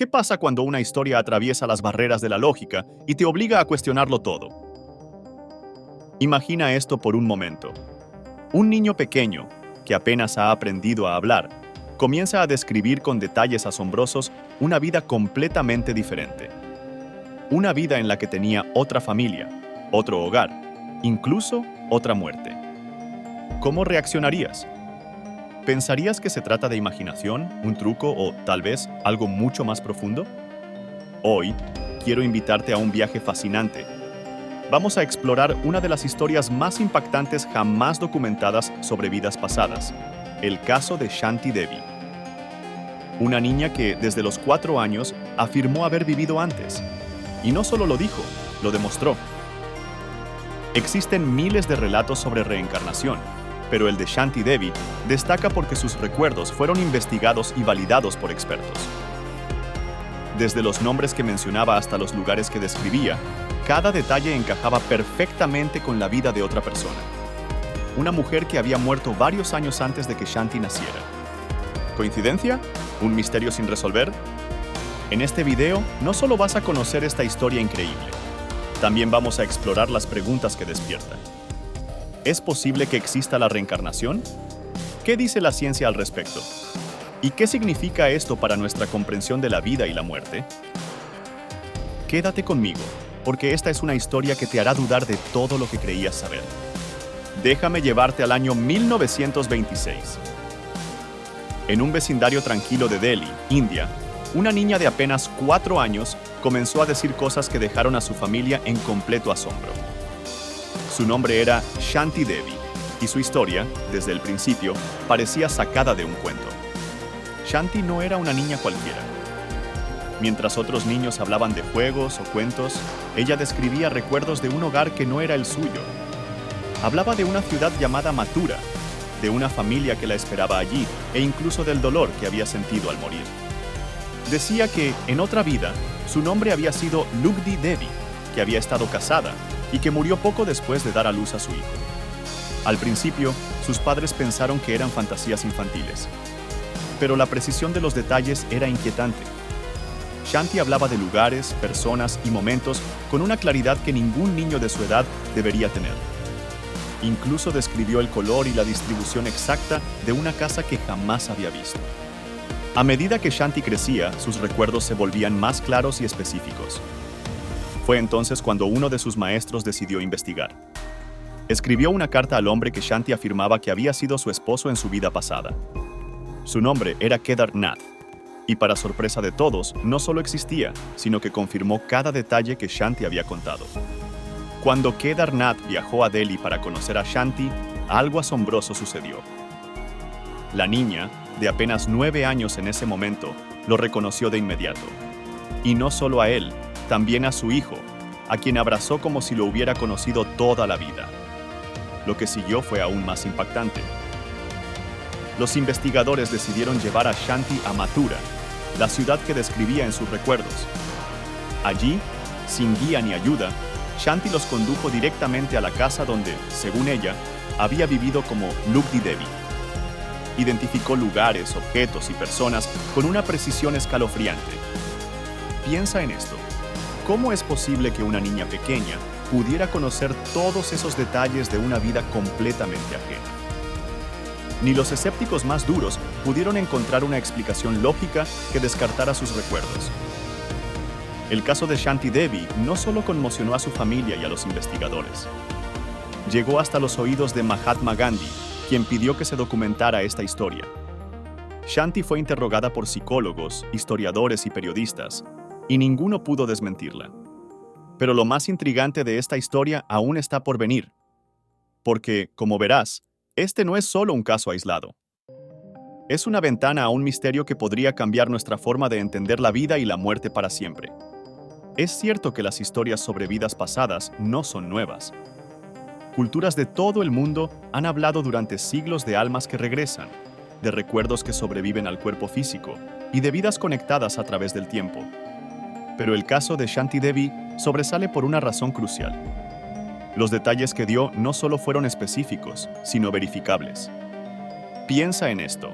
¿Qué pasa cuando una historia atraviesa las barreras de la lógica y te obliga a cuestionarlo todo? Imagina esto por un momento. Un niño pequeño, que apenas ha aprendido a hablar, comienza a describir con detalles asombrosos una vida completamente diferente. Una vida en la que tenía otra familia, otro hogar, incluso otra muerte. ¿Cómo reaccionarías? ¿Pensarías que se trata de imaginación, un truco o, tal vez, algo mucho más profundo? Hoy, quiero invitarte a un viaje fascinante. Vamos a explorar una de las historias más impactantes jamás documentadas sobre vidas pasadas, el caso de Shanti Devi. Una niña que, desde los 4 años, afirmó haber vivido antes. Y no solo lo dijo, lo demostró. Existen miles de relatos sobre reencarnación, pero el de Shanti Devi destaca porque sus recuerdos fueron investigados y validados por expertos. Desde los nombres que mencionaba hasta los lugares que describía, cada detalle encajaba perfectamente con la vida de otra persona. Una mujer que había muerto varios años antes de que Shanti naciera. ¿Coincidencia? ¿Un misterio sin resolver? En este video no solo vas a conocer esta historia increíble, también vamos a explorar las preguntas que despierta. ¿Es posible que exista la reencarnación? ¿Qué dice la ciencia al respecto? ¿Y qué significa esto para nuestra comprensión de la vida y la muerte? Quédate conmigo, porque esta es una historia que te hará dudar de todo lo que creías saber. Déjame llevarte al año 1926. En un vecindario tranquilo de Delhi, India, una niña de apenas 4 años comenzó a decir cosas que dejaron a su familia en completo asombro. Su nombre era Shanti Devi, y su historia, desde el principio, parecía sacada de un cuento. Shanti no era una niña cualquiera. Mientras otros niños hablaban de juegos o cuentos, ella describía recuerdos de un hogar que no era el suyo. Hablaba de una ciudad llamada Mathura, de una familia que la esperaba allí e incluso del dolor que había sentido al morir. Decía que, en otra vida, su nombre había sido Lugdi Devi, que había estado casada y que murió poco después de dar a luz a su hijo. Al principio, sus padres pensaron que eran fantasías infantiles, pero la precisión de los detalles era inquietante. Shanti hablaba de lugares, personas y momentos con una claridad que ningún niño de su edad debería tener. Incluso describió el color y la distribución exacta de una casa que jamás había visto. A medida que Shanti crecía, sus recuerdos se volvían más claros y específicos. Fue entonces cuando uno de sus maestros decidió investigar. Escribió una carta al hombre que Shanti afirmaba que había sido su esposo en su vida pasada. Su nombre era Kedar Nath, y para sorpresa de todos, no solo existía, sino que confirmó cada detalle que Shanti había contado. Cuando Kedar Nath viajó a Delhi para conocer a Shanti, algo asombroso sucedió. La niña, de apenas 9 años en ese momento, lo reconoció de inmediato. Y no solo a él, también a su hijo, a quien abrazó como si lo hubiera conocido toda la vida. Lo que siguió fue aún más impactante. Los investigadores decidieron llevar a Shanti a Mathura, la ciudad que describía en sus recuerdos. Allí, sin guía ni ayuda, Shanti los condujo directamente a la casa donde, según ella, había vivido como Lugdi Devi. Identificó lugares, objetos y personas con una precisión escalofriante. Piensa en esto. ¿Cómo es posible que una niña pequeña pudiera conocer todos esos detalles de una vida completamente ajena? Ni los escépticos más duros pudieron encontrar una explicación lógica que descartara sus recuerdos. El caso de Shanti Devi no solo conmocionó a su familia y a los investigadores. Llegó hasta los oídos de Mahatma Gandhi, quien pidió que se documentara esta historia. Shanti fue interrogada por psicólogos, historiadores y periodistas, y ninguno pudo desmentirla. Pero lo más intrigante de esta historia aún está por venir. Porque, como verás, este no es solo un caso aislado. Es una ventana a un misterio que podría cambiar nuestra forma de entender la vida y la muerte para siempre. Es cierto que las historias sobre vidas pasadas no son nuevas. Culturas de todo el mundo han hablado durante siglos de almas que regresan, de recuerdos que sobreviven al cuerpo físico y de vidas conectadas a través del tiempo. Pero el caso de Shanti Devi sobresale por una razón crucial. Los detalles que dio no solo fueron específicos, sino verificables. Piensa en esto.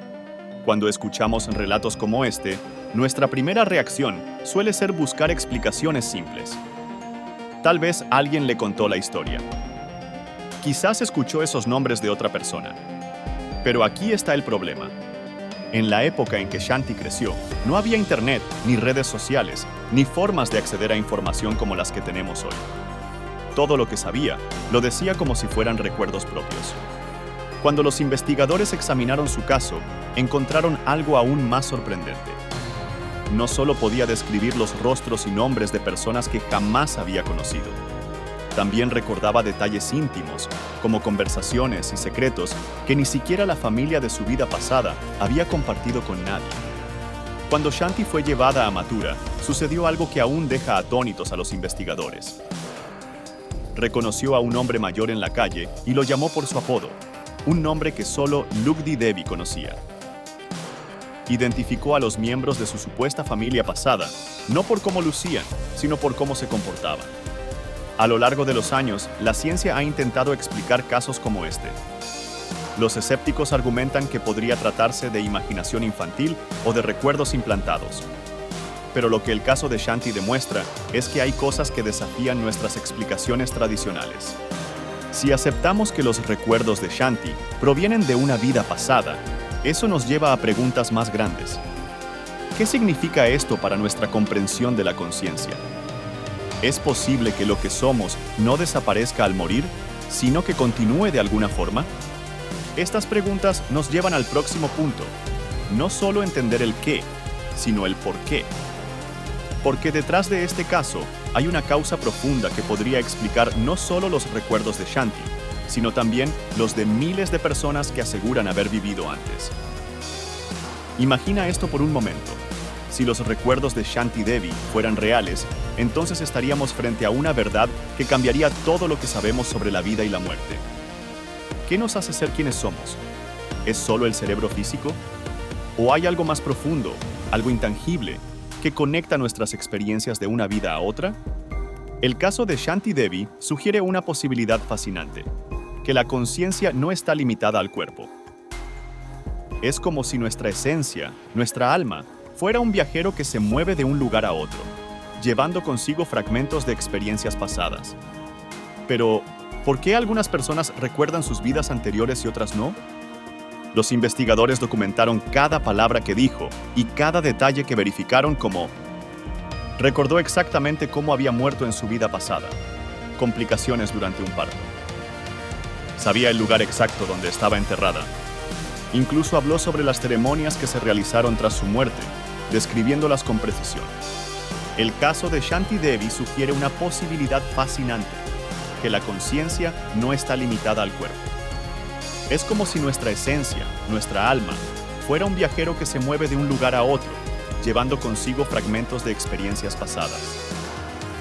Cuando escuchamos relatos como este, nuestra primera reacción suele ser buscar explicaciones simples. Tal vez alguien le contó la historia. Quizás escuchó esos nombres de otra persona. Pero aquí está el problema. En la época en que Shanti creció, no había internet, ni redes sociales, ni formas de acceder a información como las que tenemos hoy. Todo lo que sabía, lo decía como si fueran recuerdos propios. Cuando los investigadores examinaron su caso, encontraron algo aún más sorprendente. No solo podía describir los rostros y nombres de personas que jamás había conocido. También recordaba detalles íntimos, como conversaciones y secretos que ni siquiera la familia de su vida pasada había compartido con nadie. Cuando Shanti fue llevada a Mathura, sucedió algo que aún deja atónitos a los investigadores. Reconoció a un hombre mayor en la calle y lo llamó por su apodo, un nombre que solo Lugdi Devi conocía. Identificó a los miembros de su supuesta familia pasada, no por cómo lucían, sino por cómo se comportaban. A lo largo de los años, la ciencia ha intentado explicar casos como este. Los escépticos argumentan que podría tratarse de imaginación infantil o de recuerdos implantados. Pero lo que el caso de Shanti demuestra es que hay cosas que desafían nuestras explicaciones tradicionales. Si aceptamos que los recuerdos de Shanti provienen de una vida pasada, eso nos lleva a preguntas más grandes. ¿Qué significa esto para nuestra comprensión de la conciencia? ¿Es posible que lo que somos no desaparezca al morir, sino que continúe de alguna forma? Estas preguntas nos llevan al próximo punto. No solo entender el qué, sino el por qué. Porque detrás de este caso hay una causa profunda que podría explicar no solo los recuerdos de Shanti, sino también los de miles de personas que aseguran haber vivido antes. Imagina esto por un momento. Si los recuerdos de Shanti Devi fueran reales, entonces estaríamos frente a una verdad que cambiaría todo lo que sabemos sobre la vida y la muerte. ¿Qué nos hace ser quienes somos? ¿Es solo el cerebro físico? ¿O hay algo más profundo, algo intangible, que conecta nuestras experiencias de una vida a otra? El caso de Shanti Devi sugiere una posibilidad fascinante, que la conciencia no está limitada al cuerpo. Es como si nuestra esencia, nuestra alma, fuera un viajero que se mueve de un lugar a otro, llevando consigo fragmentos de experiencias pasadas. Pero, ¿por qué algunas personas recuerdan sus vidas anteriores y otras no? Los investigadores documentaron cada palabra que dijo y cada detalle que verificaron como: recordó exactamente cómo había muerto en su vida pasada, complicaciones durante un parto. Sabía el lugar exacto donde estaba enterrada. Incluso habló sobre las ceremonias que se realizaron tras su muerte, describiéndolas con precisión. El caso de Shanti Devi sugiere una posibilidad fascinante, que la conciencia no está limitada al cuerpo. Es como si nuestra esencia, nuestra alma, fuera un viajero que se mueve de un lugar a otro, llevando consigo fragmentos de experiencias pasadas.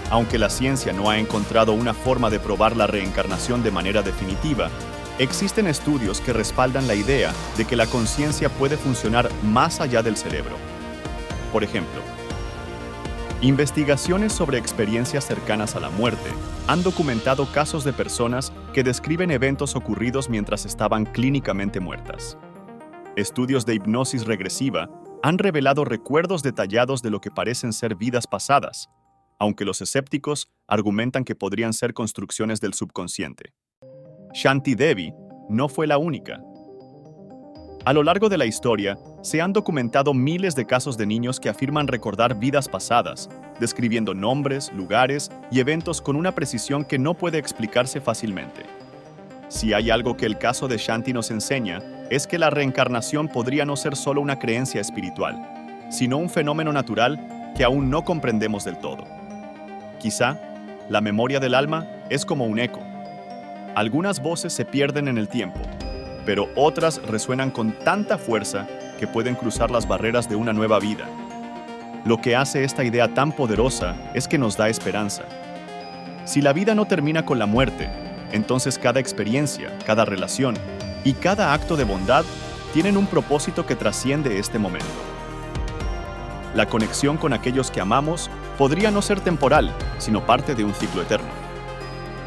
Aunque la ciencia no ha encontrado una forma de probar la reencarnación de manera definitiva, existen estudios que respaldan la idea de que la conciencia puede funcionar más allá del cerebro. Por ejemplo, investigaciones sobre experiencias cercanas a la muerte han documentado casos de personas que describen eventos ocurridos mientras estaban clínicamente muertas. Estudios de hipnosis regresiva han revelado recuerdos detallados de lo que parecen ser vidas pasadas, aunque los escépticos argumentan que podrían ser construcciones del subconsciente. Shanti Devi no fue la única. A lo largo de la historia, se han documentado miles de casos de niños que afirman recordar vidas pasadas, describiendo nombres, lugares y eventos con una precisión que no puede explicarse fácilmente. Si hay algo que el caso de Shanti nos enseña, es que la reencarnación podría no ser solo una creencia espiritual, sino un fenómeno natural que aún no comprendemos del todo. Quizá, la memoria del alma es como un eco. Algunas voces se pierden en el tiempo, pero otras resuenan con tanta fuerza que pueden cruzar las barreras de una nueva vida. Lo que hace esta idea tan poderosa es que nos da esperanza. Si la vida no termina con la muerte, entonces cada experiencia, cada relación y cada acto de bondad tienen un propósito que trasciende este momento. La conexión con aquellos que amamos podría no ser temporal, sino parte de un ciclo eterno.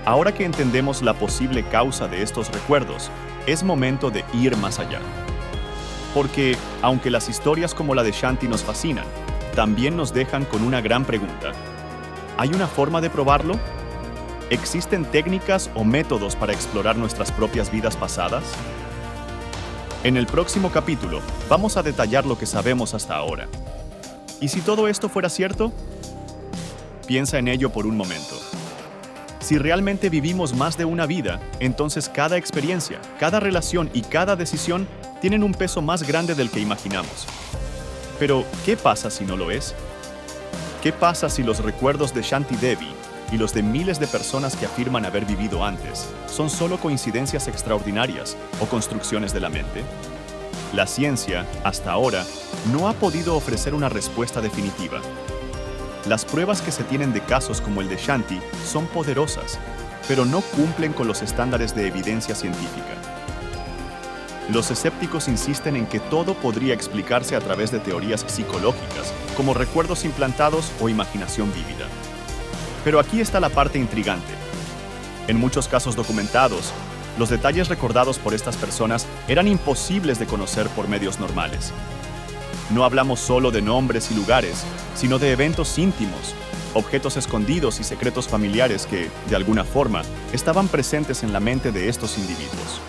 Ahora que entendemos la posible causa de estos recuerdos, es momento de ir más allá. Porque, aunque las historias como la de Shanti nos fascinan, también nos dejan con una gran pregunta. ¿Hay una forma de probarlo? ¿Existen técnicas o métodos para explorar nuestras propias vidas pasadas? En el próximo capítulo, vamos a detallar lo que sabemos hasta ahora. ¿Y si todo esto fuera cierto? Piensa en ello por un momento. Si realmente vivimos más de una vida, entonces cada experiencia, cada relación y cada decisión tienen un peso más grande del que imaginamos. Pero, ¿qué pasa si no lo es? ¿Qué pasa si los recuerdos de Shanti Devi y los de miles de personas que afirman haber vivido antes son solo coincidencias extraordinarias o construcciones de la mente? La ciencia, hasta ahora, no ha podido ofrecer una respuesta definitiva. Las pruebas que se tienen de casos como el de Shanti son poderosas, pero no cumplen con los estándares de evidencia científica. Los escépticos insisten en que todo podría explicarse a través de teorías psicológicas, como recuerdos implantados o imaginación vívida. Pero aquí está la parte intrigante. En muchos casos documentados, los detalles recordados por estas personas eran imposibles de conocer por medios normales. No hablamos solo de nombres y lugares, sino de eventos íntimos, objetos escondidos y secretos familiares que, de alguna forma, estaban presentes en la mente de estos individuos.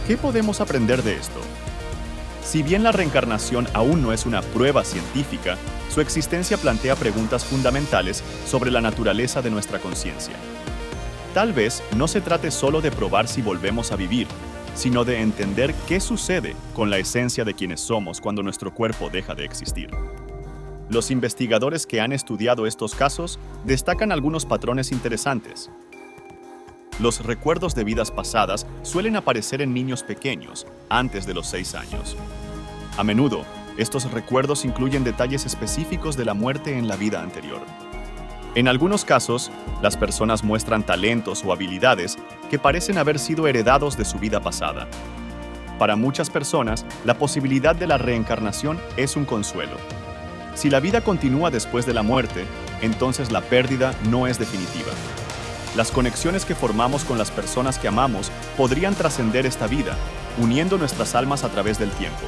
¿Qué podemos aprender de esto? Si bien la reencarnación aún no es una prueba científica, su existencia plantea preguntas fundamentales sobre la naturaleza de nuestra conciencia. Tal vez no se trate solo de probar si volvemos a vivir, sino de entender qué sucede con la esencia de quienes somos cuando nuestro cuerpo deja de existir. Los investigadores que han estudiado estos casos destacan algunos patrones interesantes. Los recuerdos de vidas pasadas suelen aparecer en niños pequeños, antes de los 6 años. A menudo, estos recuerdos incluyen detalles específicos de la muerte en la vida anterior. En algunos casos, las personas muestran talentos o habilidades que parecen haber sido heredados de su vida pasada. Para muchas personas, la posibilidad de la reencarnación es un consuelo. Si la vida continúa después de la muerte, entonces la pérdida no es definitiva. Las conexiones que formamos con las personas que amamos podrían trascender esta vida, uniendo nuestras almas a través del tiempo.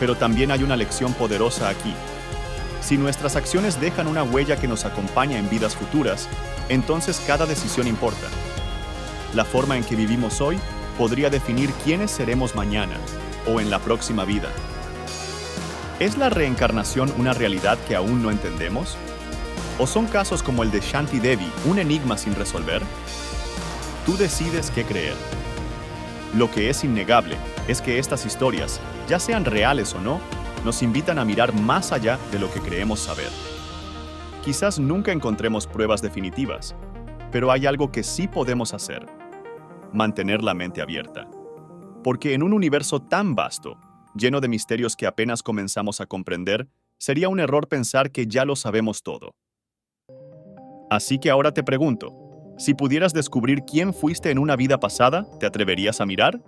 Pero también hay una lección poderosa aquí. Si nuestras acciones dejan una huella que nos acompaña en vidas futuras, entonces cada decisión importa. La forma en que vivimos hoy podría definir quiénes seremos mañana o en la próxima vida. ¿Es la reencarnación una realidad que aún no entendemos? ¿O son casos como el de Shanti Devi un enigma sin resolver? Tú decides qué creer. Lo que es innegable es que estas historias, ya sean reales o no, nos invitan a mirar más allá de lo que creemos saber. Quizás nunca encontremos pruebas definitivas, pero hay algo que sí podemos hacer: mantener la mente abierta. Porque en un universo tan vasto, lleno de misterios que apenas comenzamos a comprender, sería un error pensar que ya lo sabemos todo. Así que ahora te pregunto, si pudieras descubrir quién fuiste en una vida pasada, ¿te atreverías a mirar?